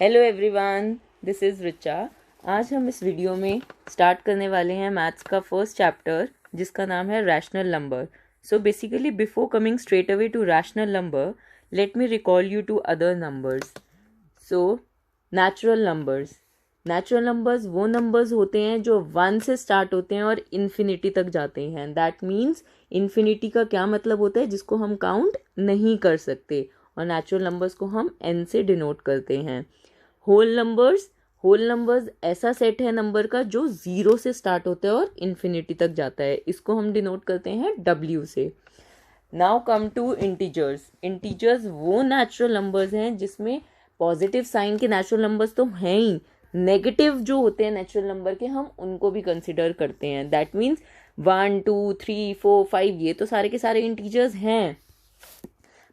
Hello everyone, this is Richa. आज हम इस वीडियो में स्टार्ट करने वाले हैं मैथ्स का फर्स्ट चैप्टर जिसका नाम है rational number. So basically before coming straight away to rational number, let me recall you to other numbers. So natural numbers वो नंबर्स होते हैं जो 1 से स्टार्ट होते हैं और इन्फिनिटी तक जाते हैं। दैट मीन्स इन्फिनिटी का क्या मतलब होता है, जिसको हम काउंट नहीं कर सकते, और नेचुरल नंबर्स को हम n से डिनोट करते हैं। होल नंबर्स ऐसा सेट है नंबर का जो 0 से स्टार्ट होता है और इन्फिनिटी तक जाता है। इसको हम डिनोट करते हैं w से। नाउ कम टू इंटीजर्स वो नेचुरल नंबर्स हैं जिसमें पॉजिटिव साइन के नेचुरल नंबर्स तो हैं ही, नेगेटिव जो होते हैं नेचुरल नंबर के हम उनको भी कंसिडर करते हैं। दैट मीन्स 1 2 3 4 5 ये तो सारे के सारे इंटीजर्स हैं,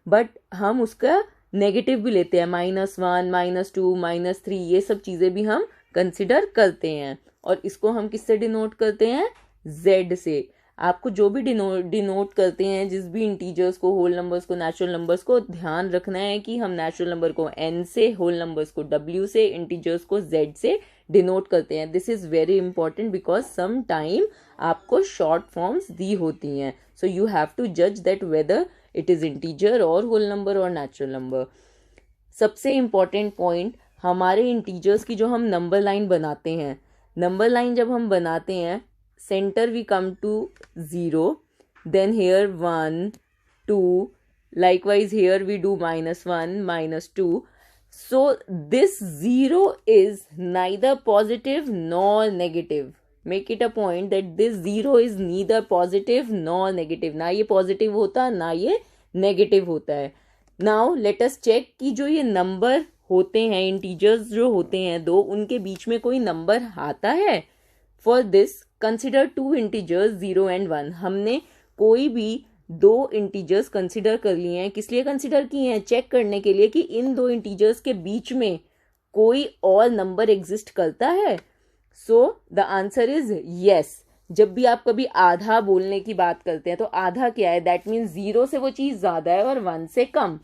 बट हम उसका नेगेटिव भी लेते हैं। -1 -2 -3 ये सब चीज़ें भी हम कंसिडर करते हैं, और इसको हम किससे डिनोट करते हैं? z से। आपको जो भी डिनोट करते हैं, जिस भी इंटीजर्स को, होल नंबर्स को, नेचुरल नंबर्स को, ध्यान रखना है कि हम नेचुरल नंबर को n से, होल नंबर्स को w से, इंटीजर्स को z से डिनोट करते हैं। This is very important because some time आपको शॉर्ट फॉर्म्स दी होती हैं, सो यू हैव टू जज that whether it is integer और होल नंबर और नेचुरल नंबर। सबसे इम्पॉर्टेंट पॉइंट, हमारे इंटीजर्स की जो हम नंबर लाइन बनाते हैं, नंबर लाइन जब हम बनाते हैं, centre we come to 0, then here 1 2, likewise here we do -1 -2. So this 0 is neither positive nor negative. Make it a point that this 0 is neither positive nor negative. ना ये positive होता ना ये negative होता है। नाउ लेट अस चेक कि जो ये नंबर होते हैं, इंटीजर्स जो होते हैं दो, उनके बीच में कोई नंबर आता है। For this consider 2 integers 0 and 1। हमने कोई भी 2 इंटीजर्स कंसिडर कर लिए हैं। किस लिए कंसिडर किए हैं? चेक करने के लिए कि इन 2 इंटीजर्स के बीच में कोई और नंबर एग्जिस्ट करता है। So the answer is yes. जब भी आप कभी आधा बोलने की बात करते हैं तो आधा क्या है? दैट मीन्स 0 से वो चीज़ ज़्यादा है और 1 से कम।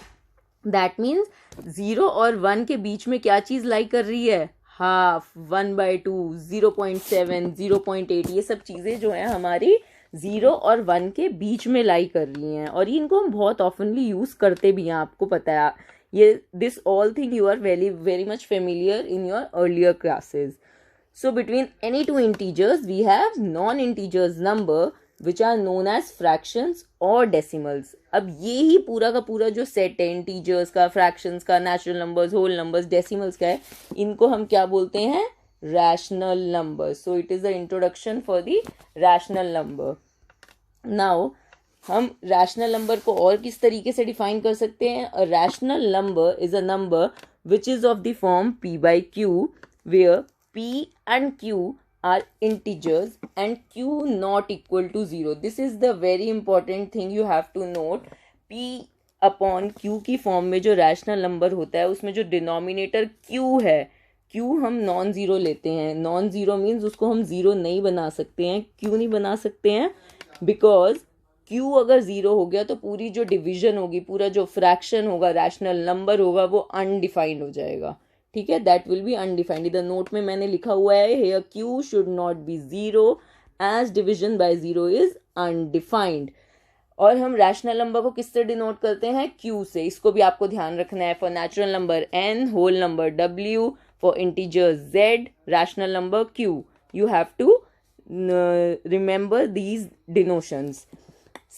दैट मीन्स 0 और 1 के बीच में क्या चीज़ लाई कर रही है? हाफ, 1/2, 0.7, 0.8, ये सब चीज़ें जो है हमारी 0 और 1 के बीच में लाई कर रही हैं, और इनको हम बहुत ऑफनली यूज़ करते भी हैं। आपको पता है ये, this all thing you are very very much familiar in your earlier classes. So between any two integers we have non-integers number which are known as fractions or decimals. अब ये ही पूरा का पूरा जो सेट है इंटीजर्स का, fractions का, natural numbers, whole numbers, decimals का है, इनको हम क्या बोलते हैं? Rational number. So it is the introduction for the rational number. Now हम रैशनल नंबर को और किस तरीके से डिफाइन कर सकते हैं? A rational number is a number which is of the form p/q where p and q are integers and q not equal to 0. This is the very important thing you have to note. p upon q की form में जो rational number होता है उसमें जो denominator q है, q हम non zero लेते हैं। नॉन ज़ीरो मीन्स उसको हम ज़ीरो नहीं बना सकते हैं। क्यों नहीं बना सकते हैं? बिकॉज q अगर ज़ीरो हो गया तो पूरी जो डिवीजन होगी, पूरा जो फ्रैक्शन होगा, रैशनल नंबर होगा, वो अनडिफाइंड हो जाएगा। ठीक है, दैट विल बी अनडिफाइंड। इधर नोट में मैंने लिखा हुआ है, here q should not be 0 as division by 0 is undefined. और हम रैशनल नंबर को किससे डिनोट करते हैं? q से। इसको भी आपको ध्यान रखना है। For natural number n, whole number w, for integer z, rational number q। You have to remember these denotations.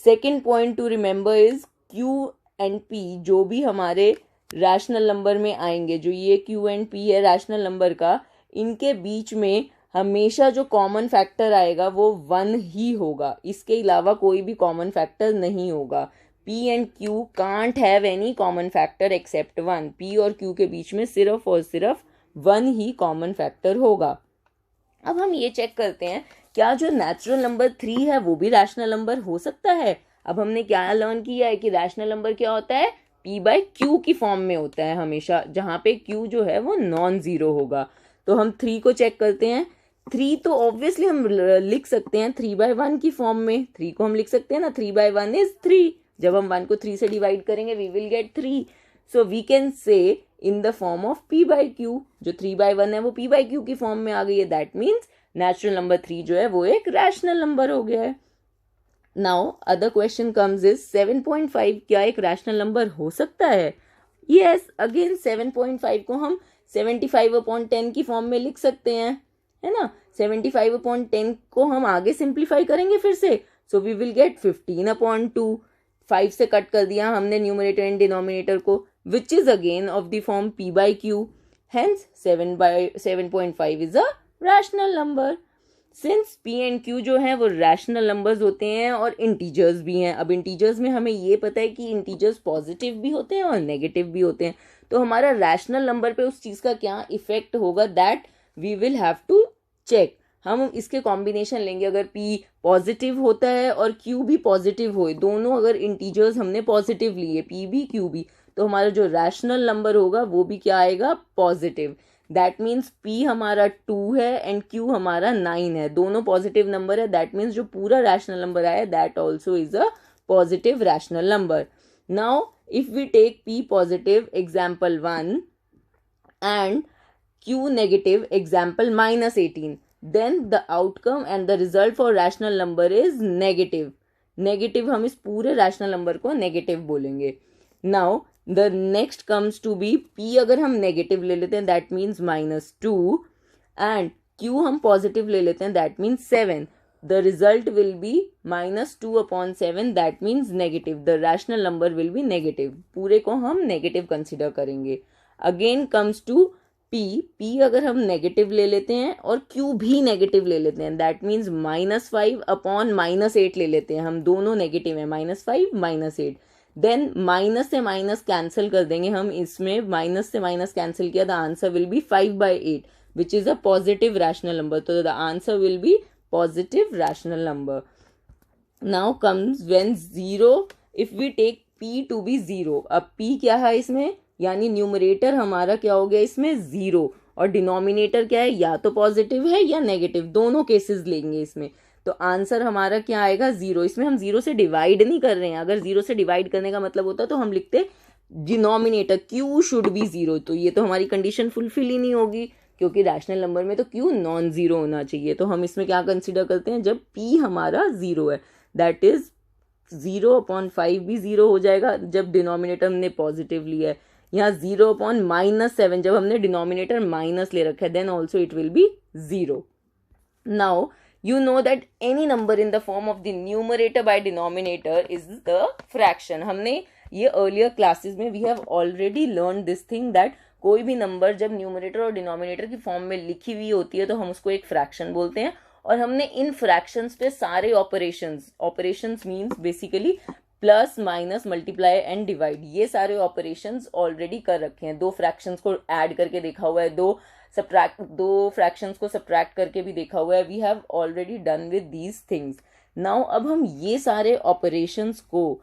Second point to remember is q and p जो भी हमारे रैशनल नंबर में आएंगे, जो ये q एंड p है rational number का, इनके बीच में हमेशा जो कॉमन फैक्टर आएगा वो 1 ही होगा। इसके अलावा कोई भी कॉमन फैक्टर नहीं होगा। p and q can't have any common factor except 1। p और q के बीच में सिर्फ और सिर्फ 1 ही कॉमन फैक्टर होगा। अब हम ये चेक करते हैं, क्या जो नेचुरल नंबर 3 है वो भी रैशनल नंबर हो सकता है? अब हमने क्या लर्न किया है कि रैशनल नंबर क्या होता है? p/q की फॉर्म में होता है हमेशा, जहाँ पे q जो है वो नॉन ज़ीरो होगा। तो हम 3 को चेक करते हैं। 3 तो ऑब्वियसली हम लिख सकते हैं 3/1 की फॉर्म में। 3 को हम लिख सकते हैं ना, 3/1 इज 3। जब हम 1 को 3 से डिवाइड करेंगे we will get 3। So we can say in the form of p by q. जो 3/1 है वो p बाई क्यू की फॉर्म में आ गई है. दैट मीन्स नेचुरल नंबर 3 जो है वो एक रैशनल नंबर हो गया है. Now other question comes is 7.5 क्या एक रैशनल नंबर हो सकता है? यस, अगेन 7.5 को हम 75/10 की फॉर्म में लिख सकते हैं, है ना. 75/10 को हम आगे सिंप्लीफाई करेंगे फिर से. सो वी विल गेट 15/2. 5 से कट कर दिया हमने न्यूमरेटर एंड डिनोमिनेटर को, विच is again of the form p by Q. Hence 7/7.5 is a rational number. Since p and q जो है वो रैशनल नंबर्स होते हैं और इंटीजर्स भी हैं. अब इंटीजर्स में हमें ये पता है कि इंटीजर्स पॉजिटिव भी होते हैं और नेगेटिव भी होते हैं. तो हमारा रैशनल नंबर पे उस चीज़ का क्या इफेक्ट होगा, that we will have to check. हम इसके कॉम्बिनेशन लेंगे. अगर p पॉजिटिव होता है और q भी पॉजिटिव हो, दोनों अगर इंटीजर्स हमने पॉजिटिव लिए, p भी q भी, तो हमारा जो रैशनल नंबर होगा वो भी क्या आएगा, पॉजिटिव. दैट मीन्स p हमारा 2 है एंड q हमारा 9 है. दोनों पॉजिटिव नंबर है. दैट मीन्स जो पूरा रैशनल नंबर आया that also is a positive rational number. Now if we take p positive example 1 and q negative example -18, then the outcome and the result for rational number is negative. Negative हम इस पूरे rational number को negative बोलेंगे. Now the next comes to be p अगर हम negative ले लेते हैं that means -2 and q हम positive ले लेते हैं that means 7. The result will be -2/7 that means negative. The rational number will be negative. पूरे को हम negative consider करेंगे. Again comes to p अगर हम नेगेटिव ले लेते हैं और q भी नेगेटिव ले लेते हैं दैट मीन्स -5/-8 ले लेते हैं. हम दोनों नेगेटिव हैं, -5 -8. देन माइनस से माइनस कैंसिल कर देंगे हम. इसमें माइनस से माइनस कैंसिल किया, the answer will be 5/8 which is a positive rational number. तो the answer will be positive rational number. Now comes when 0 if we take p to be 0. अब p क्या है इसमें, यानी न्यूमरेटर हमारा क्या हो गया इसमें 0 और डिनोमिनेटर क्या है, या तो पॉजिटिव है या नेगेटिव, दोनों केसेस लेंगे इसमें. तो आंसर हमारा क्या आएगा 0. इसमें हम 0 से डिवाइड नहीं कर रहे हैं. अगर 0 से डिवाइड करने का मतलब होता तो हम लिखते डिनोमिनेटर q शुड बी 0. तो ये तो हमारी कंडीशन फुलफिल ही नहीं होगी क्योंकि रैशनल नंबर में तो q नॉन जीरो होना चाहिए. तो हम इसमें क्या कंसिडर करते हैं, जब p हमारा 0 है दैट इज 0/5 भी 0 हो जाएगा जब डिनोमिनेटर हमने पॉजिटिव लिया है. यहाँ 0/-7 जब हमने डिनोमिनेटर माइनस ले रखा है then also it will be 0. Now you know that any number in the form of the numerator by denominator is the fraction. हमने ये earlier classes में we have already learned this thing that कोई भी number जब numerator और denominator की form में लिखी हुई होती है तो हम उसको एक फ्रैक्शन बोलते हैं. और हमने इन फ्रैक्शंस पे सारे operations means basically plus minus multiply and divide, ये सारे ऑपरेशंस ऑलरेडी कर रखे हैं. दो फ्रैक्शंस को ऐड करके देखा हुआ है, दो फ्रैक्शंस को सब्ट्रैक्ट करके भी देखा हुआ है. We have already done with these things. Now अब हम ये सारे ऑपरेशंस को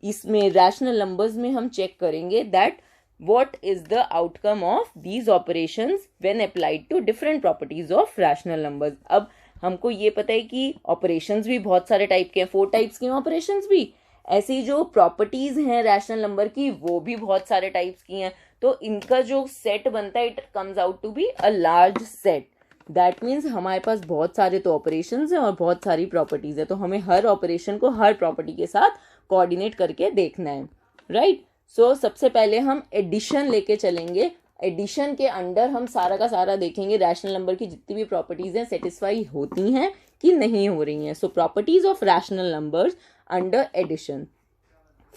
इसमें रैशनल नंबर्स में हम चेक करेंगे that what is the outcome of these operations when applied to different properties of rational numbers. अब हमको ये पता है कि ऑपरेशंस भी बहुत सारे टाइप के हैं, 4 टाइप्स के हैं ऑपरेशंस भी. ऐसे ही जो प्रॉपर्टीज हैं रैशनल नंबर की वो भी बहुत सारे टाइप्स की हैं. तो इनका जो सेट बनता है it comes out to be a large set. That means हमारे पास बहुत सारे तो ऑपरेशंस हैं और बहुत सारी प्रॉपर्टीज है. तो हमें हर ऑपरेशन को हर प्रॉपर्टी के साथ कोऑर्डिनेट करके देखना है, राइट. सो सबसे पहले हम एडिशन लेके चलेंगे. एडिशन के अंडर हम सारा का सारा देखेंगे रैशनल नंबर की जितनी भी प्रॉपर्टीज हैं सेटिस्फाई होती हैं कि नहीं हो रही हैं. So properties of rational numbers under addition.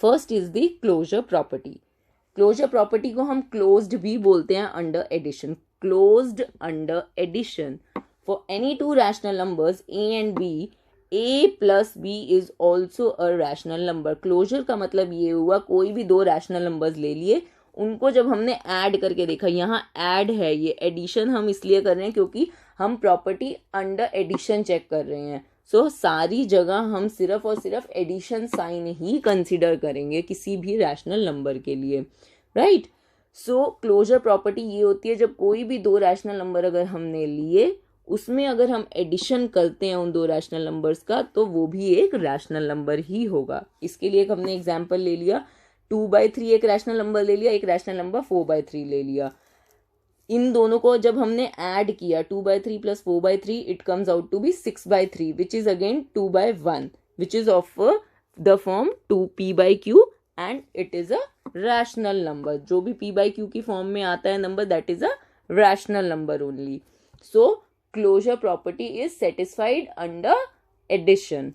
First is the closure property. Closure property को हम क्लोज्ड भी बोलते हैं under addition. Closed under addition for any two rational numbers a and b, a plus b is also a rational number. Closure का मतलब ये हुआ कोई भी दो रैशनल नंबर्स ले लिए, उनको जब हमने ऐड करके देखा, यहाँ ऐड है, ये एडिशन हम इसलिए कर रहे हैं क्योंकि हम प्रॉपर्टी अंडर एडिशन चेक कर रहे हैं. सो सारी जगह हम सिर्फ और सिर्फ एडिशन साइन ही कंसिडर करेंगे किसी भी रैशनल नंबर के लिए, राइट. सो क्लोजर प्रॉपर्टी ये होती है जब कोई भी दो रैशनल नंबर अगर हमने लिए उसमें अगर हम एडिशन करते हैं उन दो रैशनल नंबर्स का तो वो भी एक रैशनल नंबर ही होगा. इसके लिए एक हमने एग्जांपल ले लिया 2/3 एक रैशनल नंबर ले लिया, एक रैशनल नंबर 4/3 ले लिया। इन दोनों को जब हमने ऐड किया 2/3 plus 4/3 it comes out to be 6/3 which is again 2/1 which is of the form 2p/q and it is a rational number. जो भी p/q की फॉर्म में आता है number that is a rational number only. So closure property is satisfied under addition.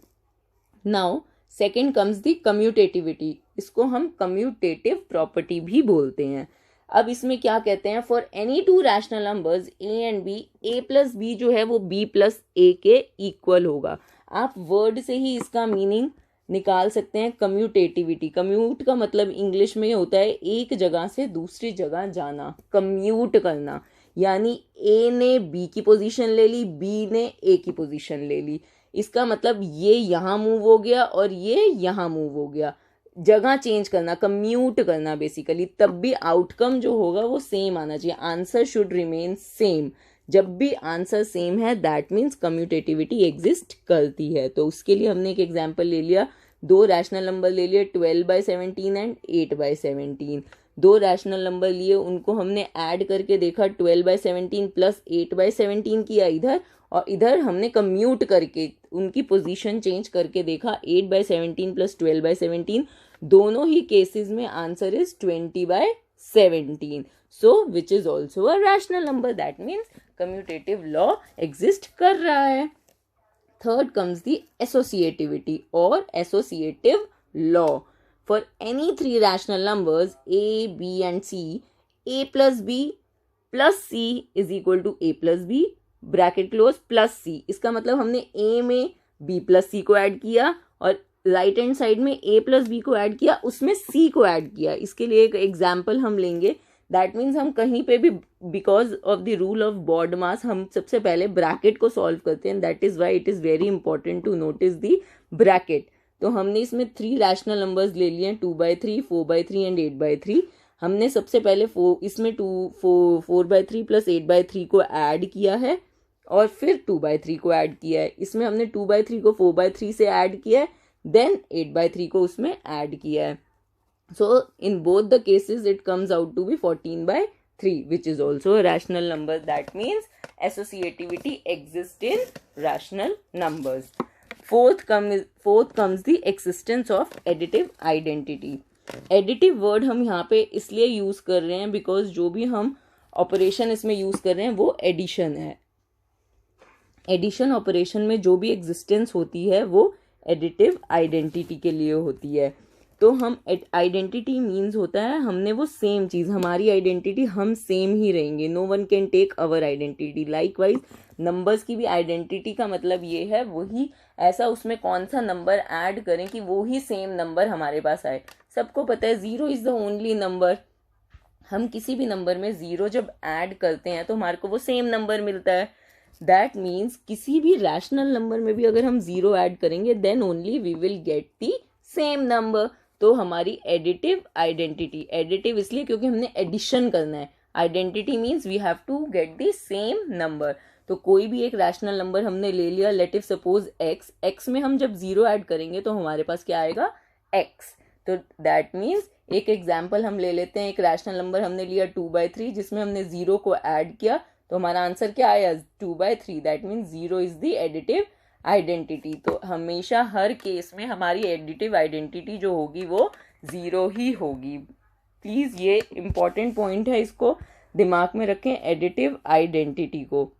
Now second comes the commutativity, इसको हम commutative property भी बोलते हैं। अब इसमें क्या कहते हैं, for any two rational numbers a and b, a plus b जो है वो b प्लस a के इक्वल होगा। आप वर्ड से ही इसका मीनिंग निकाल सकते हैं कम्यूटेटिविटी। कम्यूट का मतलब इंग्लिश में होता है एक जगह से दूसरी जगह जाना, कम्यूट करना। यानी a ने b की पोजीशन ले ली, b ने a की पोजीशन ले ली। इसका मतलब ये यहाँ मूव हो गया और ये यहाँ मूव हो गया, जगह चेंज करना, कम्यूट करना बेसिकली। तब भी आउटकम जो होगा वो सेम आना चाहिए, आंसर शुड रिमेन सेम। जब भी आंसर सेम है दैट मीन्स कम्यूटेटिविटी एग्जिस्ट करती है। तो उसके लिए हमने एक एग्जांपल ले लिया, दो रैशनल नंबर ले लिए 12/17 एंड 8/17। दो रैशनल नंबर लिए, उनको हमने ऐड करके देखा, 12/17 प्लस 8/17 किया इधर, और इधर हमने कम्यूट करके उनकी पोजीशन चेंज करके देखा, 8/17 प्लस 12/17। दोनों ही केसेस में answer is 20/17। So which is also a rational number, that means commutative law exist कर रहा है। थर्ड कम्स द एसोसिएटिविटी और associative law. For any three rational numbers a, b and c, a plus b plus c is equal to a plus b bracket close plus c। इसका मतलब हमने a में b plus c को add किया और right hand side में a plus b को add किया, उसमें c को ऐड किया। इसके लिए एक एग्जाम्पल हम लेंगे, दैट मीन्स हम कहीं पे भी because of the rule of BODMAS हम सबसे पहले ब्रैकेट को सॉल्व करते हैं। That is why it is very important to notice the bracket. तो हमने इसमें 3 रैशनल नंबर्स ले लिए हैं, 2/3, 4/3 एंड 8/3। हमने सबसे पहले इसमें 4/3 प्लस 8/3 को ऐड किया है और फिर 2/3 को ऐड किया है। इसमें हमने 2/3 को 4/3 से ऐड किया है, देन 8/3 को उसमें ऐड किया है। So in both the cases it comes out to be 14/3 which is also a rational number. That means associativity exists in rational numbers. Fourth comes the existence of additive identity. Additive word हम यहाँ पे इसलिए use कर रहे हैं because जो भी हम ऑपरेशन इसमें यूज कर रहे हैं वो एडिशन है। एडिशन ऑपरेशन में जो भी एग्जिस्टेंस होती है वो एडिटिव आइडेंटिटी के लिए होती है। तो हम आइडेंटिटी मीन्स होता है हमने वो सेम चीज़, हमारी आइडेंटिटी हम सेम ही रहेंगे, no one can take our identity. Likewise numbers की भी आइडेंटिटी का मतलब ये है वही, ऐसा उसमें कौन सा नंबर ऐड करें कि वो ही सेम नंबर हमारे पास आए। सबको पता है 0 इज़ द ओनली नंबर। हम किसी भी नंबर में 0 जब ऐड करते हैं तो हमारे को वो सेम नंबर मिलता है। दैट मीन्स किसी भी रैशनल नंबर में भी अगर हम 0 ऐड करेंगे then only we will get the same number. तो हमारी एडिटिव आइडेंटिटी, एडिटिव इसलिए क्योंकि हमने एडिशन करना है, identity means we have to get the same number. तो कोई भी एक रैशनल नंबर हमने ले लिया, let if suppose x, x में हम जब 0 ऐड करेंगे तो हमारे पास क्या आएगा x। तो दैट मीन्स एक एग्जाम्पल हम ले लेते हैं, एक रैशनल नंबर हमने लिया 2/3 जिसमें हमने 0 को ऐड किया तो हमारा आंसर क्या आया 2/3। That means 0 is the additive identity. तो हमेशा हर केस में हमारी एडिटिव आइडेंटिटी जो होगी वो 0 ही होगी। प्लीज़ ये इम्पॉर्टेंट पॉइंट है, इसको दिमाग में रखें, एडिटिव आइडेंटिटी को।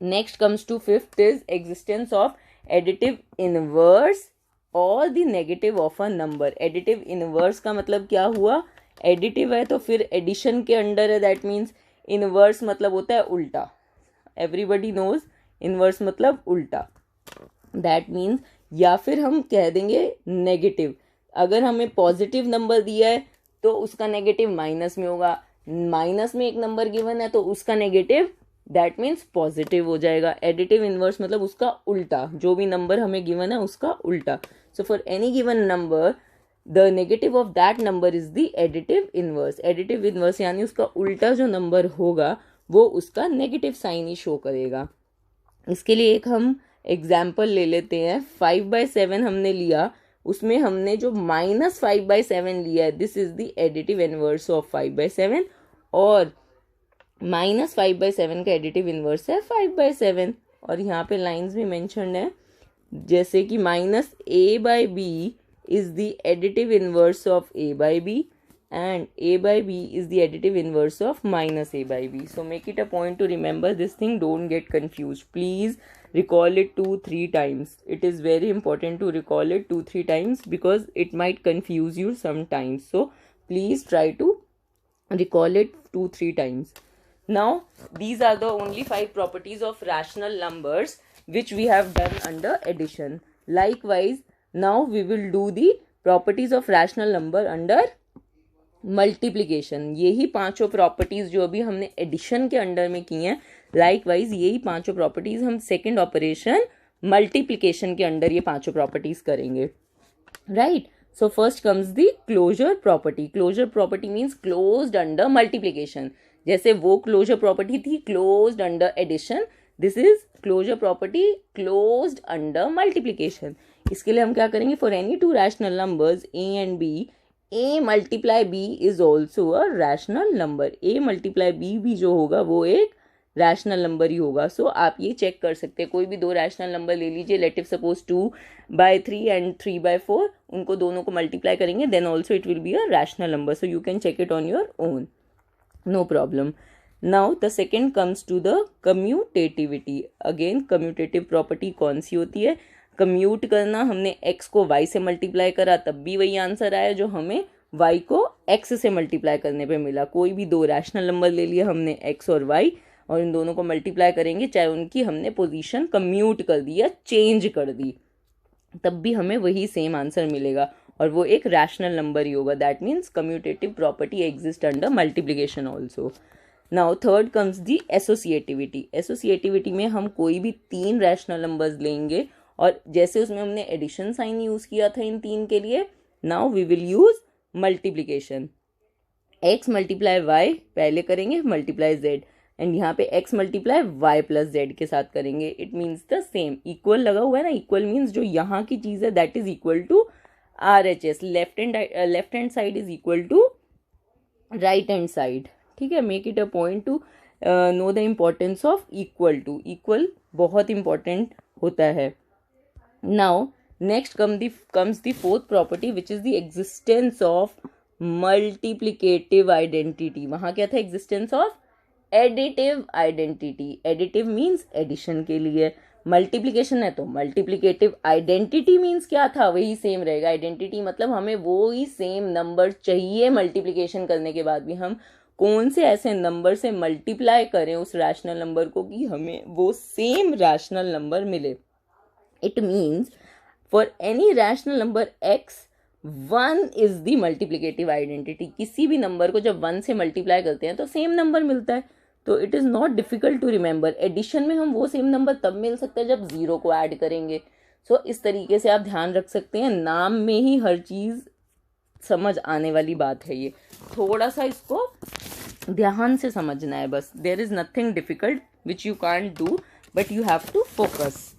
Next comes to fifth is existence of additive inverse और the negative of a number. Additive inverse का मतलब क्या हुआ, एडिटिव है तो फिर एडिशन के अंडर है, दैट मीन्स इनवर्स मतलब होता है उल्टा। एवरीबडी नोज इनवर्स मतलब उल्टा। दैट मीन्स या फिर हम कह देंगे नेगेटिव, अगर हमें पॉजिटिव नंबर दिया है तो उसका नेगेटिव माइनस में होगा, माइनस में एक नंबर गिवन है तो उसका नेगेटिव दैट मीन्स पॉजिटिव हो जाएगा। एडिटिव इनवर्स मतलब उसका उल्टा, जो भी नंबर हमें गिवन है उसका उल्टा। So for any given number the negative of that number is the additive inverse. Additive inverse यानी उसका उल्टा जो नंबर होगा वो उसका नेगेटिव साइन ही शो करेगा। इसके लिए एक हम एग्जाम्पल ले लेते हैं, 5/7 हमने लिया, उसमें हमने जो -5/7 लिया है, this is the additive inverse of 5/7, और -5/7 का एडिटिव इनवर्स है 5/7। और यहाँ पे लाइंस भी मेंशन्ड है, जैसे कि -a/b is the additive inverse of a/b and a/b is the additive inverse of -a/b. So make it a point to remember this thing, don't get confused. Please recall it 2-3 times. It is very important to recall it 2-3 times because it might confuse you sometimes. So please try to recall it 2-3 times. Now these are the only 5 properties of rational numbers which we have done under addition. Likewise, now we will do the properties of rational number under multiplication. यही 5 properties जो अभी हमने addition के under में की हैं, likewise यही 5 properties हम सेकेंड ऑपरेशन मल्टीप्लिकेशन के अंडर ये 5 प्रॉपर्टीज करेंगे. Right. So first comes the closure property. Closure property means closed under multiplication. जैसे वो क्लोजर प्रॉपर्टी थी closed under addition, this is closure property closed under multiplication. इसके लिए हम क्या करेंगे, for any 2 rational numbers a and b, a multiply b is also a rational number. a multiply b भी जो होगा वो एक रैशनल नंबर ही होगा. सो आप ये चेक कर सकते हैं, कोई भी 2 रैशनल नंबर ले लीजिए, लेट इफ सपोज 2/3 एंड 3/4, उनको दोनों को मल्टीप्लाई करेंगे then also it will be a rational number. So you can check it on your own, no problem. Now the second comes to the commutativity. Again commutative property कौन सी होती है, commute करना. हमने x को y से multiply करा तब भी वही आंसर आया जो हमें y को x से मल्टीप्लाई करने पे मिला. कोई भी 2 रैशनल नंबर ले लिया हमने x और y, और इन दोनों को मल्टीप्लाई करेंगे, चाहे उनकी हमने पोजीशन कम्यूट कर दी या चेंज कर दी, तब भी हमें वही सेम आंसर मिलेगा और वो एक रैशनल नंबर ही होगा. That means commutative property exist under multiplication also. Now third comes the associativity. Associativity में हम कोई भी 3 रैशनल नंबर्स लेंगे और जैसे उसमें हमने एडिशन साइन यूज किया था इन 3 के लिए, now we will use multiplication. x multiply y पहले करेंगे, मल्टीप्लाई z, एंड यहाँ पे x multiply y plus z के साथ करेंगे. It means the same. Equal लगा हुआ है ना, इक्वल मीन्स जो यहाँ की चीज़ है that is equal to RHS. Left hand side is equal to right hand side. ठीक है, make it a point to know the importance of equal to. Equal बहुत इंपॉर्टेंट होता है. Now next comes the fourth property which is the existence of multiplicative identity. वहाँ क्या था, existence of additive identity. Additive means addition के लिए, multiplication है तो मल्टीप्लिकेटिव. आइडेंटिटी मीन्स क्या था, वही सेम रहेगा. आइडेंटिटी मतलब हमें वो ही सेम नंबर चाहिए मल्टीप्लिकेशन करने के बाद भी. हम कौन से ऐसे नंबर से मल्टीप्लाई करें उस रैशनल नंबर को कि हमें वो सेम रैशनल नंबर मिले. It means for any rational number x 1 is the multiplicative identity. किसी भी नंबर को जब 1 से मल्टीप्लाई करते हैं तो सेम नंबर मिलता है. तो it is not difficult to remember. Addition में हम वो सेम नंबर तब मिल सकता है जब 0 को ऐड करेंगे. सो इस तरीके से आप ध्यान रख सकते हैं, नाम में ही हर चीज़ समझ आने वाली बात है. ये थोड़ा सा इसको ध्यान से समझना है बस. There is nothing difficult which you can't do, but you have to focus.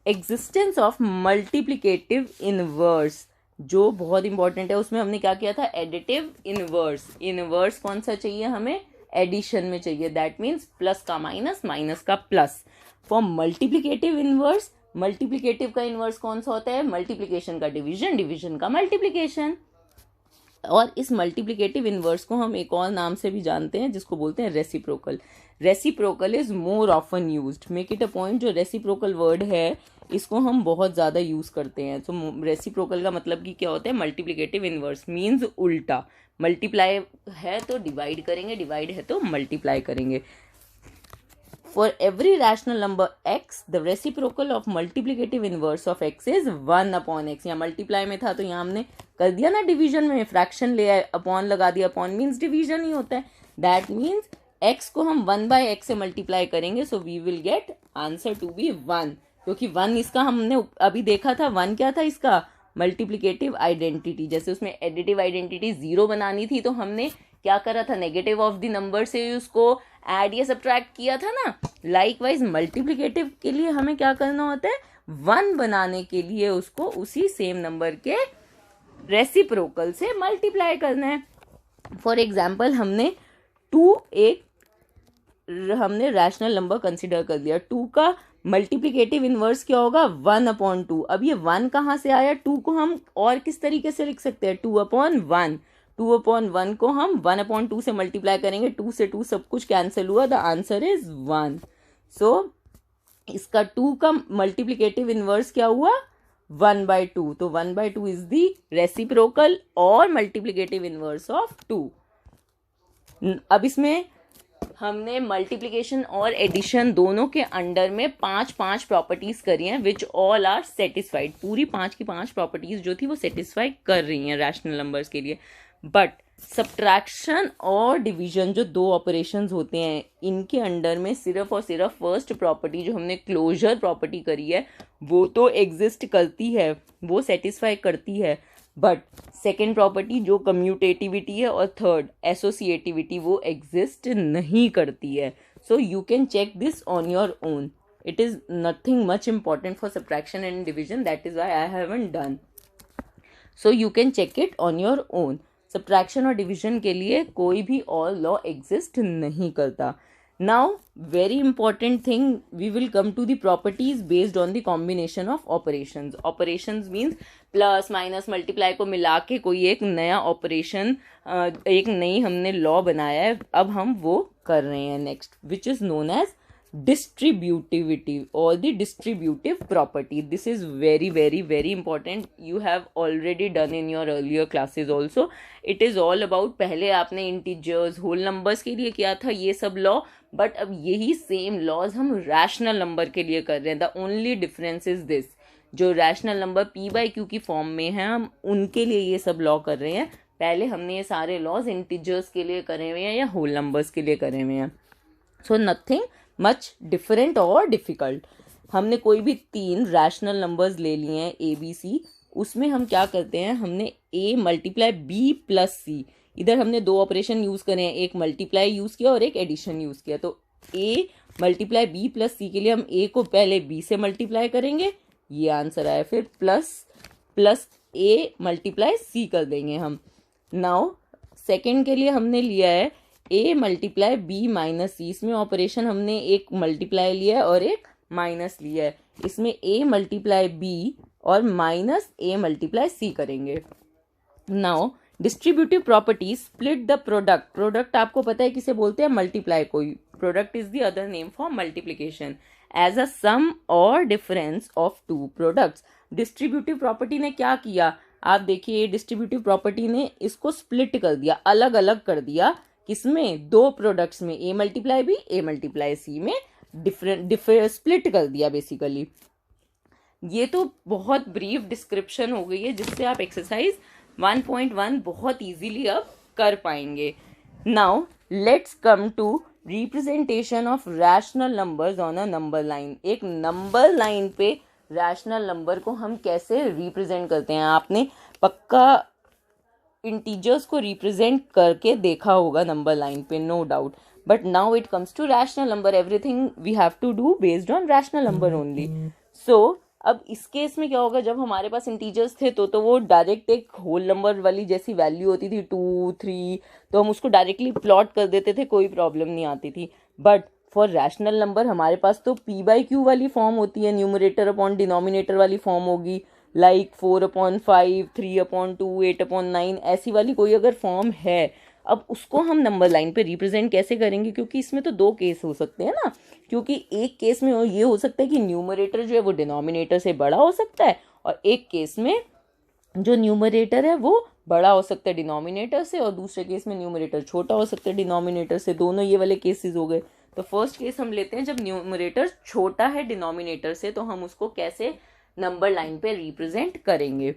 Existence of multiplicative inverse जो बहुत इंपॉर्टेंट है, उसमें हमने क्या किया था, एडिटिव इनवर्स. इनवर्स कौन सा चाहिए हमें, एडिशन में चाहिए. दैट मीन्स प्लस का माइनस, माइनस का plus. For multiplicative inverse, multiplicative का इनवर्स कौन सा होता है, मल्टीप्लिकेशन का डिवीजन, डिवीजन का मल्टीप्लिकेशन. और इस मल्टीप्लिकेटिव इनवर्स को हम एक और नाम से भी जानते हैं जिसको बोलते हैं reciprocal. Reciprocal is more often used. Make it a point, जो रेसिप्रोकल वर्ड है इसको हम बहुत ज़्यादा यूज़ करते हैं. तो रेसिप्रोकल का मतलब कि क्या होता है, मल्टीप्लिकेटिव इनवर्स मीन्स उल्टा. मल्टीप्लाई है तो डिवाइड करेंगे, डिवाइड है तो मल्टीप्लाई करेंगे. For every rational number x the reciprocal of multiplicative inverse of x is 1/x. यहाँ मल्टीप्लाई में था तो यहाँ हमने कर दिया ना डिवीजन में, फ्रैक्शन ले आए, अपॉन लगा दिया. अपॉन मीन्स डिवीजन ही होता है. दैट मीन्स x को हम 1/x से मल्टीप्लाई करेंगे, so we will get answer to be 1, क्योंकि 1 इसका हमने अभी देखा था. 1 क्या था इसका, मल्टीप्लिकेटिव आइडेंटिटी. जैसे उसमें एडिटिव आइडेंटिटी 0 बनानी थी तो हमने क्या करा था, नेगेटिव ऑफ द नंबर से उसको ऐड या सब्ट्रैक्ट किया था ना। लाइकवाइज मल्टीप्लिकेटिव के लिए हमें क्या करना होता है, 1 बनाने के लिए उसको उसी सेम नंबर के रेसिप्रोकल से मल्टीप्लाई करना है। फॉर एग्जाम्पल हमने हमने रैशनल नंबर कंसिडर कर लिया, 2 का मल्टीप्लिकेटिव इनवर्स क्या होगा, 1/2। अब ये 1 कहाँ से आया, 2 को हम और किस तरीके से लिख सकते हैं, 2/1। 2/1 को हम 1/2 से मल्टीप्लाई करेंगे, 2 से 2 सब कुछ कैंसिल हुआ, द आंसर इज 1। सो इसका 2 का मल्टीप्लिकेटिव इनवर्स क्या हुआ, 1/2। तो 1/2 इज द रेसिप्रोकल और मल्टीप्लिकेटिव इनवर्स ऑफ 2। अब इसमें हमने मल्टीप्लिकेशन और एडिशन दोनों के अंडर में 5 प्रॉपर्टीज करी हैं विच ऑल आर सेटिस्फाइड। पूरी 5 की 5 प्रॉपर्टीज जो थी वो सेटिस्फाई कर रही हैं रैशनल नंबर्स के लिए। बट सब्ट्रैक्शन और डिवीजन जो 2 ऑपरेशंस होते हैं, इनके अंडर में सिर्फ और सिर्फ फर्स्ट प्रॉपर्टी जो हमने क्लोजर प्रॉपर्टी करी है वो तो एग्जिस्ट करती है, वो सेटिस्फाई करती है। बट सेकेंड प्रॉपर्टी जो कम्यूटेटिविटी है और थर्ड एसोसिएटिविटी वो एग्जिस्ट नहीं करती है। So you can check this on your own. It is nothing much important for subtraction and division, that is why I haven't done. So you can check it on your own. Subtraction और division के लिए कोई भी और law exist नहीं करता। Now, very important thing, we will come to the properties based on the combination of operations. Operations means plus minus multiply को मिला के कोई एक नया ऑपरेशन, एक नई हमने लॉ बनाया है, अब हम वो कर रहे हैं next, which is known as distributivity or the distributive property. This is very very very important. You have already done in your earlier classes also. It is all about, पहले आपने इंटीजर्स होल नंबर्स के लिए किया था ये सब law, but अब यही सेम लॉज हम रैशनल नंबर के लिए कर रहे हैं। The only difference is this, जो रैशनल नंबर p/q की फॉर्म में है हम उनके लिए ये सब लॉ कर रहे हैं। पहले हमने ये सारे लॉज इंटीजर्स के लिए करे हुए हैं या होल नंबर्स के लिए करे हुए हैं। सो नथिंग मच डिफरेंट और डिफिकल्ट। हमने कोई भी 3 रैशनल नंबर्स ले लिए हैं ABC, उसमें हम क्या करते हैं, हमने A multiply B plus C, इधर हमने 2 ऑपरेशन यूज़ करे हैं, एक मल्टीप्लाई यूज़ किया और एक एडिशन यूज़ किया। तो A multiply B plus C के लिए हम A को पहले B से मल्टीप्लाई करेंगे, ये आंसर आया, फिर प्लस A मल्टीप्लाई C कर देंगे हम। नाउ सेकेंड के लिए हमने लिया है A multiply B minus C, इसमें ऑपरेशन हमने एक मल्टीप्लाई लिया है और एक माइनस लिया है। इसमें A मल्टीप्लाई B और माइनस A मल्टीप्लाई C करेंगे। Now distributive property, split the product. Product आपको पता है किसे बोलते हैं, मल्टीप्लाई को। Product is the other name for multiplication, as a sum और difference of 2 products. Distributive property ने क्या किया, आप देखिए, डिस्ट्रीब्यूटिव प्रॉपर्टी ने इसको स्प्लिट कर दिया, अलग अलग कर दिया। किसमें, 2 प्रोडक्ट्स में, A multiply B A multiply C में डिफरेंट स्प्लिट कर दिया बेसिकली। ये तो बहुत ब्रीफ डिस्क्रिप्शन हो गई है जिससे आप एक्सरसाइज 1.1 बहुत इजीली अब कर पाएंगे। Now let's come to representation of rational numbers on a number line. एक नंबर लाइन पे रैशनल नंबर को हम कैसे रिप्रेजेंट करते हैं, आपने पक्का इंटीजर्स को रिप्रेजेंट करके देखा होगा नंबर लाइन पे, no doubt. But now it comes to rational number, everything we have to do based on rational number only. So अब इस केस में क्या होगा, जब हमारे पास इंटीजर्स थे तो वो डायरेक्ट एक होल नंबर वाली जैसी वैल्यू होती थी 2, 3, तो हम उसको डायरेक्टली प्लॉट कर देते थे, कोई प्रॉब्लम नहीं आती थी। बट फॉर रैशनल नंबर हमारे पास तो p/q वाली फॉर्म होती है, न्यूमरेटर अपॉन डिनोमिनेटर वाली फॉर्म होगी, लाइक 4/5, 3/2, 8/9, ऐसी वाली कोई अगर फॉर्म है। अब उसको हम नंबर लाइन पे रिप्रेजेंट कैसे करेंगे, क्योंकि इसमें तो 2 केस हो सकते हैं ना, क्योंकि एक केस में ये हो सकता है कि न्यूमरेटर जो है वो डिनोमिनेटर से बड़ा हो सकता है, और एक केस में जो न्यूमरेटर है वो बड़ा हो सकता है डिनोमिनेटर से, और दूसरे केस में न्यूमरेटर छोटा हो सकता है डिनोमिनेटर से। दोनों ये वाले केसेस हो गए। तो फर्स्ट केस हम लेते हैं जब न्यूमरेटर छोटा है डिनोमिनेटर से, तो हम उसको कैसे नंबर लाइन पे रिप्रेजेंट करेंगे।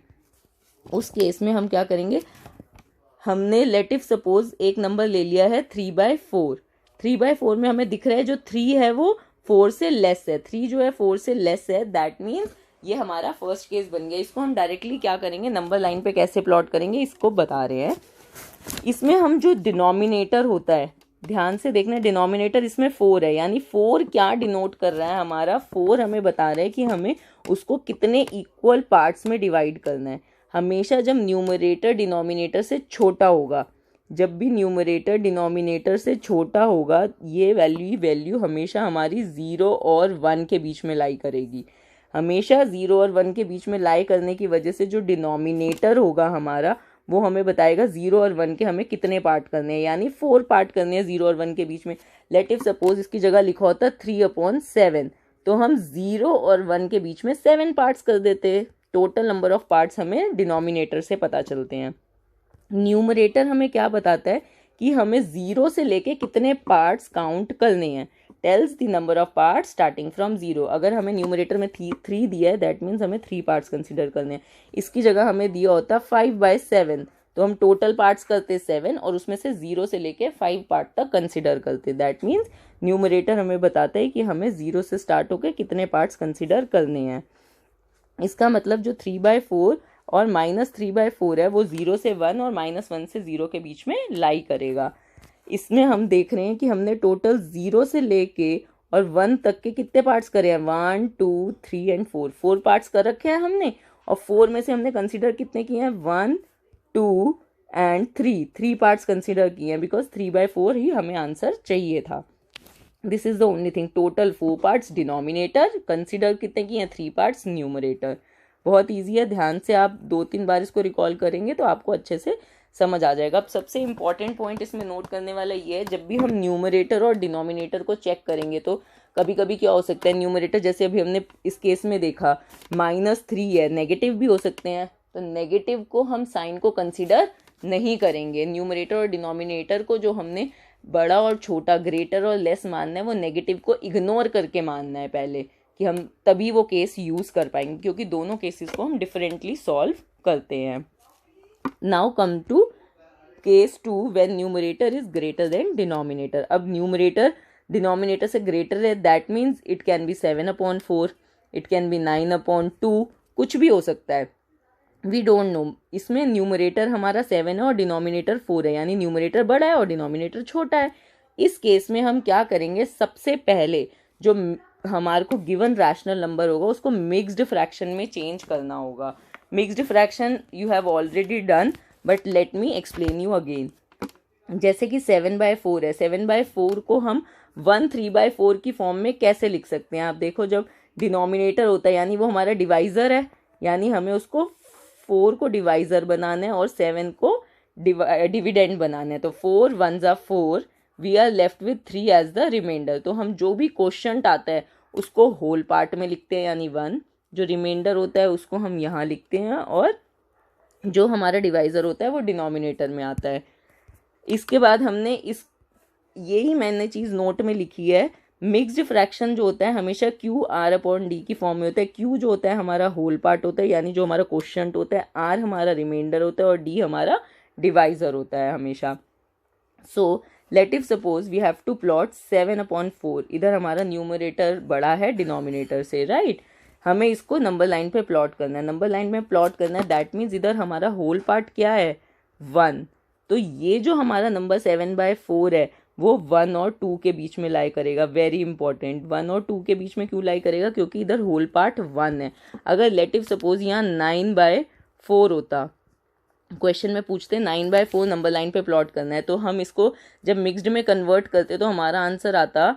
उस केस में हम क्या करेंगे, हमने लेट इफ सपोज एक नंबर ले लिया है 3/4। 3/4 में हमें दिख रहा है जो 3 है वो 4 से लेस है, 3 जो है 4 से लेस है, दैट मीन्स ये हमारा फर्स्ट केस बन गया। इसको हम डायरेक्टली क्या करेंगे, नंबर लाइन पे कैसे प्लॉट करेंगे इसको बता रहे हैं। इसमें हम जो डिनोमिनेटर होता है ध्यान से देखना, डिनोमिनेटर इसमें 4 है, यानी 4 क्या डिनोट कर रहा है हमारा, 4 हमें बता रहा है कि हमें उसको कितने इक्वल पार्ट्स में डिवाइड करना है। हमेशा जब न्यूमरेटर डिनोमिनेटर से छोटा होगा, जब भी न्यूमरेटर डिनोमिनेटर से छोटा होगा, ये वैल्यू हमेशा हमारी 0 और 1 के बीच में लाई करेगी। हमेशा 0 और 1 के बीच में लाई करने की वजह से जो डिनोमिनेटर होगा हमारा, वो हमें बताएगा 0 और 1 के हमें कितने पार्ट करने हैं, यानी 4 पार्ट करने हैं 0 और 1 के बीच में। लेट इफ सपोज इसकी जगह लिखा होता 3/7, तो हम 0 और 1 के बीच में 7 पार्ट्स कर देते हैं। टोटल नंबर ऑफ पार्ट्स हमें डिनोमिनेटर से पता चलते हैं। न्यूमरेटर हमें क्या बताता है कि हमें 0 से लेके कितने पार्ट्स काउंट करने हैं, tells the number of parts starting from 0। अगर हमें न्यूमरेटर में 3 दिया है, दैट मीन्स हमें 3 पार्ट्स कंसिडर करने हैं। इसकी जगह हमें दिया होता 5/7, तो हम टोटल पार्ट्स करते 7 और उसमें से 0 से लेके 5 पार्ट तक कंसिडर करते। दैट मीन्स न्यूमरेटर हमें बताता है कि हमें 0 से स्टार्ट होकर कितने पार्ट्स कंसिडर करने हैं। इसका मतलब जो 3/4 और -3/4 है, वो 0 से 1 और -1 से 0 के बीच में लाई करेगा। इसमें हम देख रहे हैं कि हमने टोटल 0 से लेके और 1 तक के कितने पार्ट्स करे हैं, 1 2 3 एंड 4 पार्ट्स कर रखे हैं हमने। और 4 में से हमने कंसिडर कितने किए हैं, 1 2 एंड 3 पार्ट्स कंसिडर किए हैं, बिकॉज 3/4 ही हमें आंसर चाहिए था। This is the only thing. Total 4 parts denominator, consider कितने किए हैं, 3 पार्ट्स न्यूमरेटर। बहुत ईजी है, ध्यान से आप 2-3 बार इसको रिकॉल करेंगे तो आपको अच्छे से समझ आ जाएगा। अब सबसे इंपॉर्टेंट पॉइंट इसमें नोट करने वाला ये है, जब भी हम न्यूमरेटर और डिनोमिनेटर को चेक करेंगे तो कभी कभी क्या हो सकता है, न्यूमरेटर जैसे अभी हमने इस केस में देखा -3 है, नेगेटिव भी हो सकते हैं, तो नेगेटिव को हम साइन को कंसिडर नहीं करेंगे। न्यूमरेटर और डिनोमिनेटर को जो हमने बड़ा और छोटा, ग्रेटर और लेस मानना है, वो नेगेटिव को इग्नोर करके मानना है पहले, कि हम तभी वो केस यूज कर पाएंगे, क्योंकि दोनों केसेस को हम डिफरेंटली सॉल्व करते हैं। Now come to case 2 when numerator is greater than denominator. अब न्यूमरेटर डिनोमिनेटर से ग्रेटर है, that means it can be 7/4, it can be 9/2, कुछ भी हो सकता है, वी डोंट नो। इसमें न्यूमरेटर हमारा 7 है और डिनोमिनेटर 4 है, यानी न्यूमरेटर बड़ा है और डिनोमिनेटर छोटा है। इस केस में हम क्या करेंगे, सबसे पहले जो हमारे को गिवन रैशनल नंबर होगा उसको मिक्स्ड फ्रैक्शन में चेंज करना होगा। Mixed fraction you have already done, but let me explain you again. जैसे कि 7/4 है, 7/4 को हम 1/3/4 की फॉर्म में कैसे लिख सकते हैं। आप देखो, जब डिनोमिनेटर होता है यानी वो हमारा डिवाइजर है, यानी हमें उसको 4 को डिवाइजर बनाना है और 7 को डिविडेंड बनाना है। तो 4 1s are 4, we are left with 3 as the reminder. तो हम जो भी क्वोशंट आता है उसको होल पार्ट में लिखते हैं, यानी 1, जो रिमाइंडर होता है उसको हम यहाँ लिखते हैं, और जो हमारा डिवाइजर होता है वो डिनोमिनेटर में आता है। इसके बाद हमने यही मैंने चीज़ नोट में लिखी है, मिक्स्ड फ्रैक्शन जो होता है हमेशा QR/D की फॉर्म में होता है। Q जो होता है हमारा होल पार्ट होता है, यानी जो हमारा क्वोशंट होता है, R हमारा रिमाइंडर होता है और D हमारा डिवाइजर होता है हमेशा। So let if suppose we have to plot 7/4, इधर हमारा न्यूमरेटर बड़ा है डिनोमिनेटर से, राइट। हमें इसको नंबर लाइन पे प्लॉट करना है, नंबर लाइन में प्लॉट करना है, दैट मीन्स इधर हमारा होल पार्ट क्या है, 1। तो ये जो हमारा नंबर 7/4 है वो 1 और 2 के बीच में लाई करेगा। वेरी इंपॉर्टेंट, 1 और 2 के बीच में क्यों लाई करेगा, क्योंकि इधर होल पार्ट 1 है। अगर लेट इफ सपोज यहाँ 9/4 होता, क्वेश्चन में पूछते 9/4 नंबर लाइन पे प्लॉट करना है, तो हम इसको जब मिक्स्ड में कन्वर्ट करते तो हमारा आंसर आता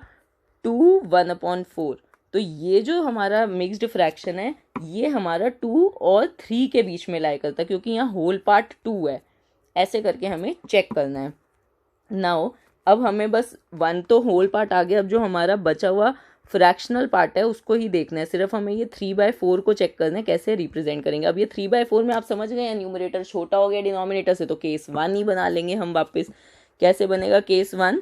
2 1/4। तो ये जो हमारा मिक्स्ड फ्रैक्शन है ये हमारा 2 और 3 के बीच में लाई करता है, क्योंकि यहाँ होल पार्ट 2 है। ऐसे करके हमें चेक करना है। नाउ अब हमें बस 1 तो होल पार्ट आ गया, अब जो हमारा बचा हुआ फ्रैक्शनल पार्ट है उसको ही देखना है। सिर्फ हमें ये 3/4 को चेक करना है कैसे रिप्रेजेंट करेंगे। अब ये 3/4 में आप समझ गए हैं, न्यूमरेटर छोटा हो गया डिनोमिनेटर से, तो केस 1 ही बना लेंगे हम वापस। कैसे बनेगा केस 1,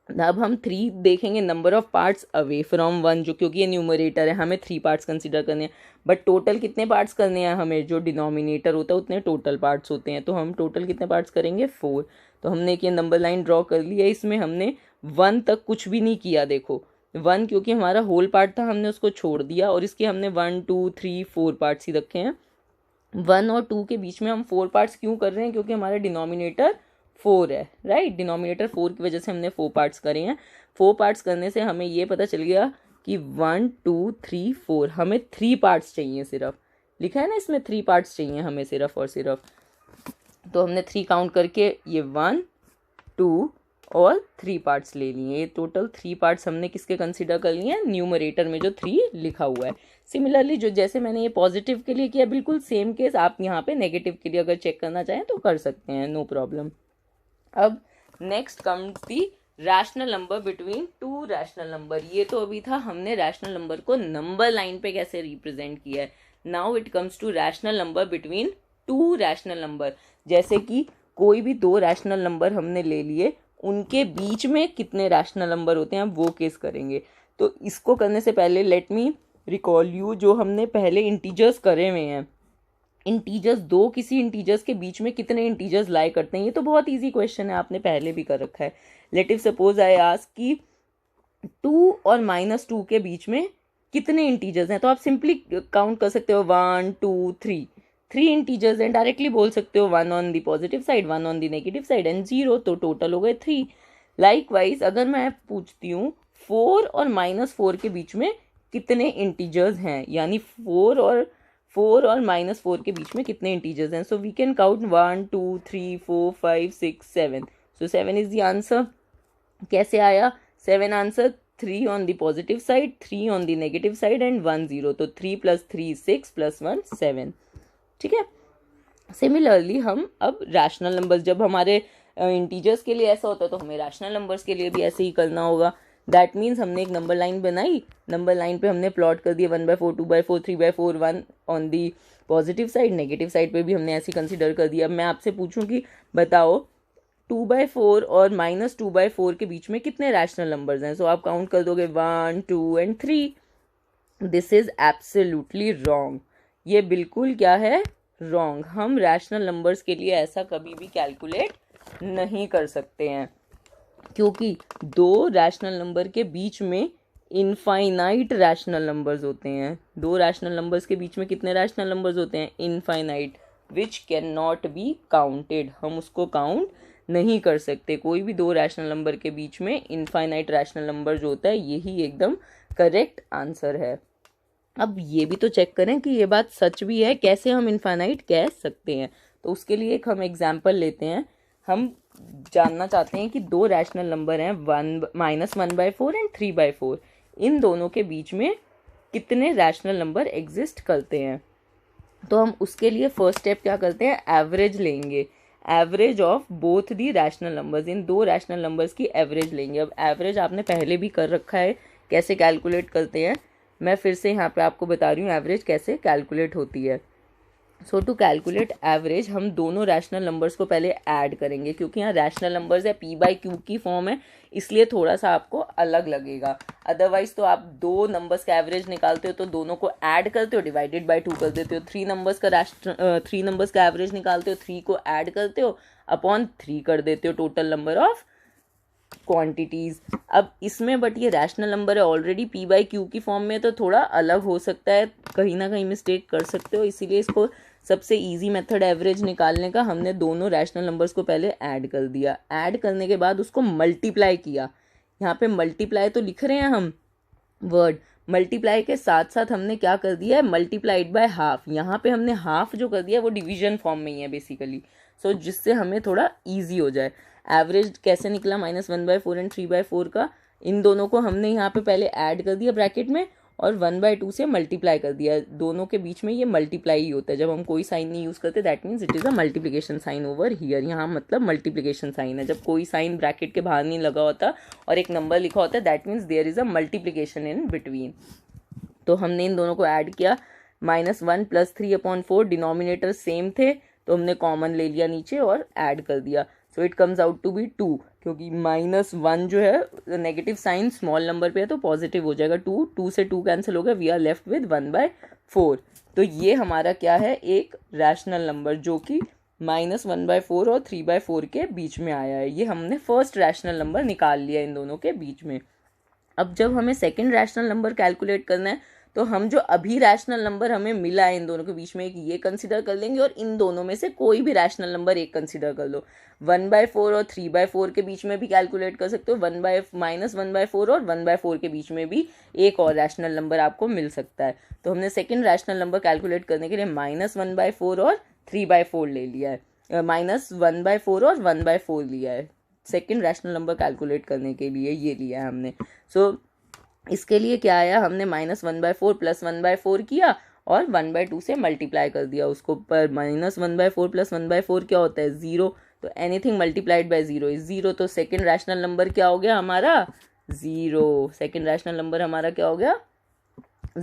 अब हम 3 देखेंगे number of parts away from 1, जो क्योंकि ये न्यूमरेटर है हमें 3 पार्ट्स कंसिडर करने हैं, बट टोटल कितने पार्ट्स करने हैं हमें, जो डिनोमिनेटर होता है उतने टोटल पार्ट्स होते हैं। तो हम टोटल कितने पार्ट्स करेंगे, 4। तो हमने एक ये नंबर लाइन ड्रॉ कर ली है, इसमें हमने 1 तक कुछ भी नहीं किया। देखो 1 क्योंकि हमारा होल पार्ट था हमने उसको छोड़ दिया, और इसके हमने 1 2 3 4 पार्ट्स ही रखे हैं। 1 और 2 के बीच में हम 4 पार्ट्स क्यों कर रहे हैं, क्योंकि हमारा डिनोमिनेटर 4 है, राइट। डिनोमिनेटर 4 की वजह से हमने 4 पार्ट्स करे हैं। 4 पार्ट्स करने से हमें ये पता चल गया कि 1 2 3 4 हमें 3 पार्ट्स चाहिए सिर्फ, लिखा है ना इसमें 3 पार्ट्स चाहिए हमें सिर्फ और सिर्फ। तो हमने 3 काउंट करके ये 1 2 और 3 पार्ट्स ले लिए। ये टोटल 3 पार्ट्स हमने किसके कंसिडर कर लिए हैं, न्यूमरेटर में जो 3 लिखा हुआ है। सिमिलरली जो जैसे मैंने ये पॉजिटिव के लिए किया, बिल्कुल सेम केस आप यहाँ पे नेगेटिव के लिए अगर चेक करना चाहें तो कर सकते हैं, नो प्रॉब्लम। अब next comes the rational number between two rational number. ये तो अभी था हमने रैशनल नंबर को नंबर लाइन पे कैसे रिप्रेजेंट किया है। Now it comes to rational number between two rational number. जैसे कि कोई भी 2 रैशनल नंबर हमने ले लिए, उनके बीच में कितने रैशनल नंबर होते हैं वो केस करेंगे। तो इसको करने से पहले लेट मी रिकॉल यू जो हमने पहले इंटीजर्स करे हुए हैं। इंटीजर्स, 2 किसी इंटीजर्स के बीच में कितने इंटीजर्स लाई करते हैं, ये तो बहुत इजी क्वेश्चन है, आपने पहले भी कर रखा है। Let if suppose I ask कि 2 और -2 के बीच में कितने इंटीजर्स हैं, तो आप सिंपली काउंट कर सकते हो 1 2 3 इंटीजर्स हैं, डायरेक्टली बोल सकते हो 1 on the positive side 1 on the negative side and 0, तो टोटल हो गए 3। लाइकवाइज अगर मैं पूछती हूँ 4 और -4 के बीच में कितने इंटीजर्स हैं, यानी 4 और -4 के बीच में कितने इंटीजर्स हैं, so we can count 1 2 3 4 5 6 7। So 7 is the answer. कैसे आया 7 answer, 3 on the positive side 3 on the negative side and 1 0, तो 3 + 3 6 + 1 7, ठीक है। सिमिलरली हम अब रैशनल नंबर्स, जब हमारे इंटीजर्स के लिए ऐसा होता है तो हमें रैशनल नंबर्स के लिए भी ऐसे ही करना होगा। दैट मीन्स हमने एक नंबर लाइन बनाई, नंबर लाइन पे हमने प्लॉट कर दिया 1/4 2/4 3/4 1 on the positive side, negative side पे भी हमने ऐसे कंसिडर कर दिया। अब मैं आपसे पूछूं कि बताओ 2/4 और -2/4 के बीच में कितने रैशनल नंबर्स हैं, सो आप काउंट कर दोगे 1 2 and 3। This is absolutely wrong, ये बिल्कुल क्या है, रॉन्ग। हम रैशनल नंबर्स के लिए ऐसा कभी भी कैलकुलेट नहीं कर सकते हैं, क्योंकि 2 रैशनल नंबर के बीच में इनफाइनाइट रैशनल नंबर्स होते हैं। 2 रैशनल नंबर्स के बीच में कितने रैशनल नंबर्स होते हैं, infinite, which can not be counted. हम उसको काउंट नहीं कर सकते। कोई भी 2 रैशनल नंबर के बीच में इनफाइनाइट रैशनल नंबर जो होता है, यही एकदम करेक्ट आंसर है। अब ये भी तो चेक करें कि ये बात सच भी है, कैसे हम इनफाइनाइट कह सकते हैं। तो उसके लिए एक हम एग्जाम्पल लेते हैं। हम जानना चाहते हैं कि 2 रैशनल नंबर हैं -1/4 एंड 3/4, इन दोनों के बीच में कितने रैशनल नंबर एग्जिस्ट करते हैं। तो हम उसके लिए फर्स्ट स्टेप क्या करते हैं, एवरेज लेंगे, average of both the rational numbers. In 2 rational numbers की एवरेज लेंगे। अब एवरेज आपने पहले भी कर रखा है, कैसे कैलकुलेट करते हैं मैं फिर से यहाँ पे आपको बता रही हूँ एवरेज कैसे कैलकुलेट होती है। सो टू कैलकुलेट एवरेज हम दोनों रैशनल नंबर्स को पहले ऐड करेंगे, क्योंकि यहाँ रैशनल नंबर्स है, p/q की फॉर्म है, इसलिए थोड़ा सा आपको अलग लगेगा। अदरवाइज तो आप 2 नंबर्स का एवरेज निकालते हो तो दोनों को ऐड करते हो, डिवाइडेड बाय 2 कर देते हो। 3 नंबर्स का एवरेज निकालते हो, 3 को ऐड करते हो, अपॉन 3 कर देते हो टोटल नंबर ऑफ क्वांटिटीज। अब इसमें बट ये रैशनल नंबर है ऑलरेडी p/q की फॉर्म में, तो थोड़ा अलग हो सकता है, कहीं ना कहीं मिस्टेक कर सकते हो। इसीलिए इसको सबसे इजी मेथड एवरेज निकालने का, हमने दोनों रैशनल नंबर्स को पहले ऐड कर दिया। ऐड करने के बाद उसको मल्टीप्लाई किया। यहाँ पे मल्टीप्लाई तो लिख रहे हैं हम वर्ड, मल्टीप्लाई के साथ साथ हमने क्या कर दिया है, मल्टीप्लाइड बाय हाफ। यहाँ पे हमने हाफ जो कर दिया वो डिवीजन फॉर्म में ही है बेसिकली, सो जिससे हमें थोड़ा ईजी हो जाए। एवरेज कैसे निकला -1/4 एंड 3/4 का, इन दोनों को हमने यहाँ पे पहले ऐड कर दिया ब्रैकेट में और 1/2 से मल्टीप्लाई कर दिया। दोनों के बीच में ये मल्टीप्लाई ही होता है, जब हम कोई साइन नहीं यूज़ करते that means it is a multiplication sign over here. यहाँ मतलब मल्टीप्लिकेशन साइन है, जब कोई साइन ब्रैकेट के बाहर नहीं लगा होता और एक नंबर लिखा होता है that means there is a multiplication in between. तो हमने इन दोनों को ऐड किया, -1 + 3/4, डिनोमिनेटर सेम थे तो हमने कॉमन ले लिया नीचे और ऐड कर दिया। So it comes out to be 2, क्योंकि -1 जो है नेगेटिव साइन स्मॉल नंबर पे है तो पॉजिटिव हो जाएगा। 2 से 2 कैंसिल हो गया, वी आर लेफ्ट विद 1/4। तो ये हमारा क्या है, एक रैशनल नंबर जो कि -1/4 और 3/4 के बीच में आया है। ये हमने फर्स्ट रैशनल नंबर निकाल लिया इन दोनों के बीच में। अब जब हमें सेकेंड रैशनल नंबर कैलकुलेट करना है तो हम जो अभी रैशनल नंबर हमें मिला है इन दोनों के बीच में, एक ये कंसिडर कर लेंगे और इन दोनों में से कोई भी रैशनल नंबर एक कंसिडर कर लो। 1/4 और 3/4 के बीच में भी कैलकुलेट कर सकते हो, -1/4 और 1/4 के बीच में भी एक और रैशनल नंबर आपको मिल सकता है। तो हमने सेकेंड रैशनल नंबर कैलकुलेट करने के लिए -1/4 और 3/4 ले लिया है, -1/4 और 1/4 लिया है सेकेंड रैशनल नंबर कैलकुलेट करने के लिए, ये लिया है हमने। सो इसके लिए क्या आया, हमने -1/4 + 1/4 किया और 1/2 से मल्टीप्लाई कर दिया उसको, पर -1/4 + 1/4 क्या होता है, 0, तो एनीथिंग मल्टीप्लाइड बाय 0 इज 0, तो सेकेंड रैशनल नंबर क्या हो गया हमारा, 0। सेकेंड रैशनल नंबर हमारा क्या हो गया,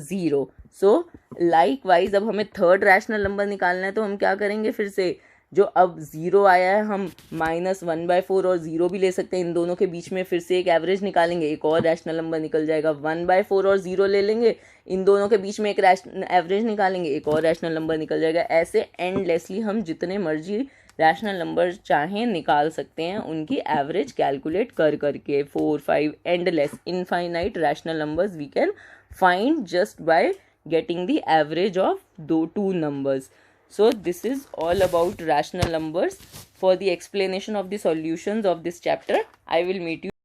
0। सो लाइक वाइज अब हमें थर्ड रैशनल नंबर निकालना है, तो हम क्या करेंगे, फिर से जो अब 0 आया है हम -1/4 और 0 भी ले सकते हैं, इन दोनों के बीच में फिर से एक एवरेज निकालेंगे, एक और रैशनल नंबर निकल जाएगा, 1/4 और 0 ले लेंगे, इन दोनों के बीच में एक एवरेज निकालेंगे, एक और रैशनल नंबर निकल जाएगा। ऐसे एंडलेसली हम जितने मर्जी रैशनल नंबर चाहें निकाल सकते हैं, उनकी एवरेज कैलकुलेट कर करके, 4, 5 endless infinite rational numbers we can find just by getting the average of two numbers. So this is all about rational numbers. For the explanation of the solutions of this chapter, I will meet you